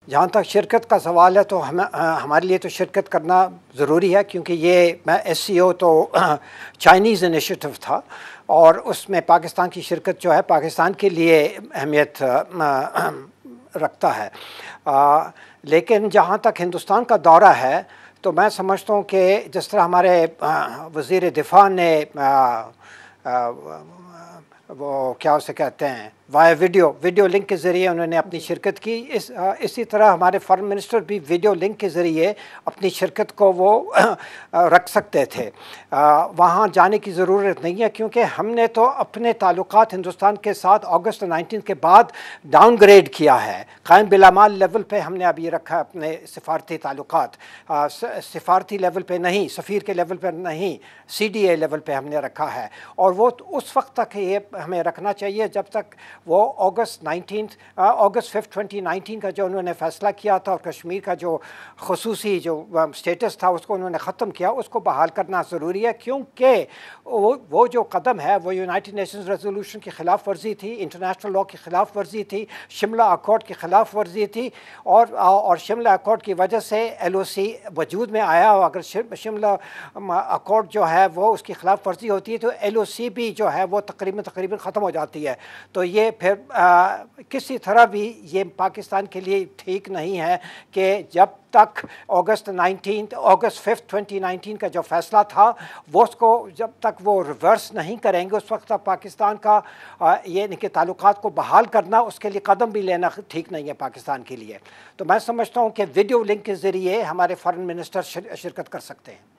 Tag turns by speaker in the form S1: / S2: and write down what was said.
S1: جہاں تک شرکت کا سوال ہے تو ہمارے لیے تو شرکت کرنا ضروری ہے، کیونکہ یہ ایس سی او تو چائنیز انیشیٹو تھا اور اس میں پاکستان کی شرکت جو ہے پاکستان کے لیے اہمیت رکھتا ہے۔ لیکن جہاں تک ہندوستان کا دورہ ہے تو میں سمجھتا ہوں کہ جس طرح ہمارے وزیر دفاع نے وہ کیا اسے کہتے ہیں وائے ویڈیو لنک کے ذریعے انہوں نے اپنی شرکت کی، اسی طرح ہمارے فارن منسٹر بھی ویڈیو لنک کے ذریعے اپنی شرکت کو وہ رکھ سکتے تھے۔ وہاں جانے کی ضرورت نہیں ہے، کیونکہ ہم نے تو اپنے تعلقات ہندوستان کے ساتھ اگست 19 کے بعد ڈاؤن گریڈ کیا ہے۔ قائم بالعمال لیول پہ ہم نے ابھی رکھا ہے اپنے سفارتی تعلقات، سفارتی لیول پہ نہیں، سفیر کے لیول پہ نہیں، سی ڈی اے لیول پہ ہم نے رکھا ہے، اور وہ اس وقت تک یہ ہمیں رکھنا چاہیے جب تک وہ اگست 5 2019 کا جو انہوں نے فیصلہ کیا تھا اور کشمیر کا جو خصوصی جو سٹیٹس تھا اس کو انہوں نے ختم کیا، اس کو بحال کرنا ضروری ہے، کیونکہ وہ جو قدم ہے وہ یونائٹڈ نیشنز ریزولوشن کی خلاف ورزی تھی، انٹرنیشنل لاء کی خلاف ورزی تھی، شملہ اکارڈ کی خلاف ورزی تھی، اور شملہ اکارڈ کی وجہ سے ایل او سی وجود میں آیا، اور اگر شملہ اکارڈ جو ہے وہ اس کی خلاف ورزی ہوتی ہے تو ایل او سی بھی جو ہے وہ تقریباً ختم ہو جاتی ہے۔ تو یہ پھر کسی طرح بھی یہ پاکستان کے لیے ٹھیک نہیں ہے کہ جب تک اگست 5 2019 کا جو فیصلہ تھا وہ اس کو جب تک وہ ریورس نہیں کریں گے اس وقت تک پاکستان کا یہ کہ تعلقات کو بحال کرنا اس کے لیے قدم بھی لینا ٹھیک نہیں ہے پاکستان کے لیے۔ تو میں سمجھتا ہوں کہ ویڈیو لنک کے ذریعے ہمارے فارن منسٹر شرکت کر سکتے ہیں۔